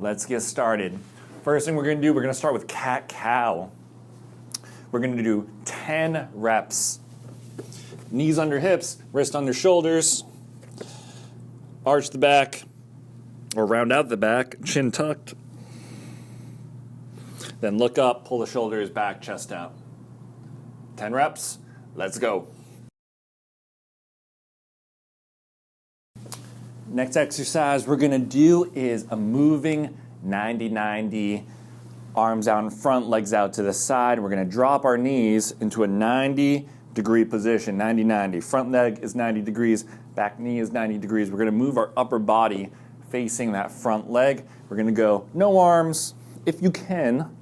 let's get started. First thing we're going to do, we're going to start with cat-cow. We're going to do 10 reps. Knees under hips, wrist under shoulders. Arch the back, or round out the back, chin tucked. Then look up, pull the shoulders back, chest out. 10 reps, let's go. Next exercise we're gonna do is a moving 90-90, arms out in front, legs out to the side. We're gonna drop our knees into a 90-degree position, 90-90. Front leg is 90 degrees, back knee is 90 degrees. We're gonna move our upper body facing that front leg. We're gonna go no arms, if you can,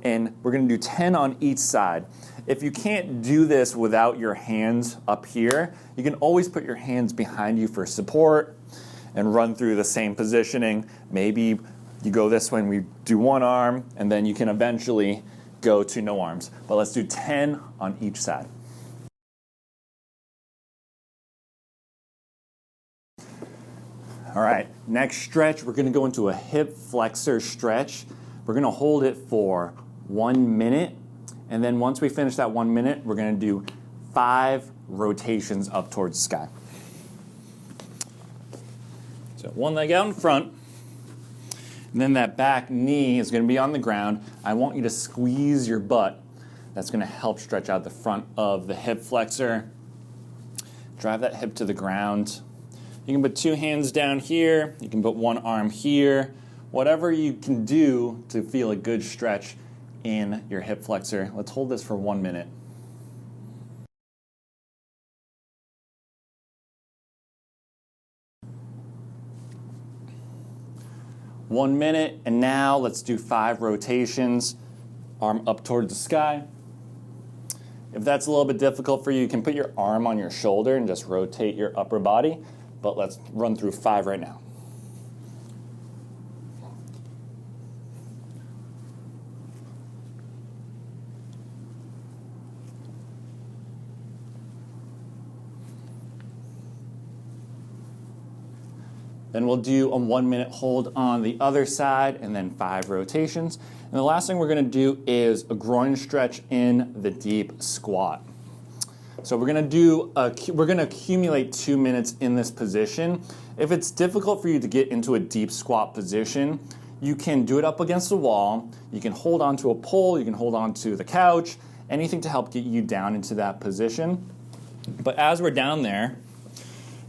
and we're gonna do 10 on each side. If you can't do this without your hands up here, you can always put your hands behind you for support and run through the same positioning. Maybe you go this way and we do one arm, and then you can eventually go to no arms. But let's do 10 on each side. All right, next stretch, we're gonna go into a hip flexor stretch. We're gonna hold it for 1 minute. And then once we finish that 1 minute, we're gonna do 5 rotations up towards the sky. So one leg out in front, and then that back knee is gonna be on the ground. I want you to squeeze your butt. That's gonna help stretch out the front of the hip flexor. Drive that hip to the ground. You can put 2 hands down here. You can put 1 arm here. Whatever you can do to feel a good stretch in your hip flexor. Let's hold this for 1 minute. One minute, and now let's do 5 rotations. Arm up towards the sky. If that's a little bit difficult for you, you can put your arm on your shoulder and just rotate your upper body, but let's run through 5 right now. Then we'll do a 1 minute hold on the other side and then 5 rotations. And the last thing we're gonna do is a groin stretch in the deep squat. So we're gonna accumulate 2 minutes in this position. If it's difficult for you to get into a deep squat position, you can do it up against the wall. You can hold onto a pole, you can hold onto the couch, anything to help get you down into that position. But as we're down there,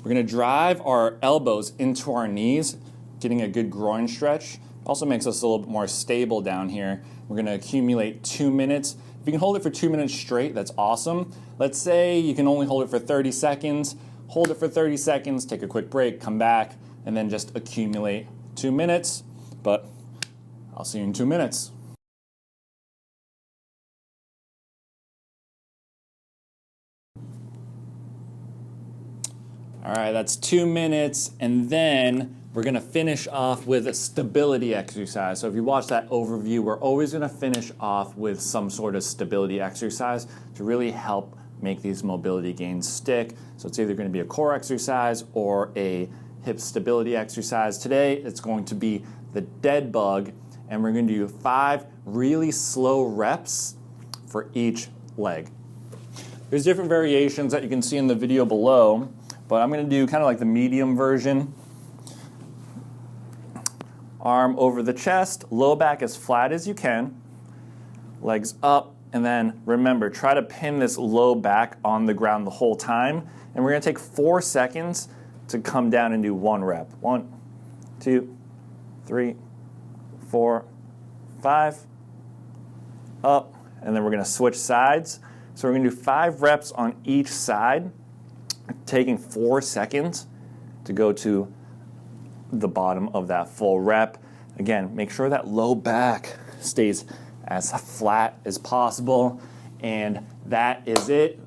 we're gonna drive our elbows into our knees, getting a good groin stretch. Also makes us a little bit more stable down here. We're gonna accumulate 2 minutes. If you can hold it for 2 minutes straight, that's awesome. Let's say you can only hold it for 30 seconds. Hold it for 30 seconds, take a quick break, come back, and then just accumulate 2 minutes. But I'll see you in 2 minutes. All right, that's 2 minutes, and then we're gonna finish off with a stability exercise. So if you watch that overview, we're always gonna finish off with some sort of stability exercise to really help make these mobility gains stick. So it's either gonna be a core exercise or a hip stability exercise. Today, it's going to be the dead bug, and we're gonna do 5 really slow reps for each leg. There's different variations that you can see in the video below, but I'm gonna do kind of like the medium version. Arm over the chest, low back as flat as you can, legs up, and then remember, try to pin this low back on the ground the whole time. And we're gonna take 4 seconds to come down and do 1 rep. 1, 2, 3, 4, 5, up, and then we're gonna switch sides. So we're gonna do 5 reps on each side, taking 4 seconds to go to the bottom of that full rep. Again, make sure that low back stays as flat as possible, and that is it.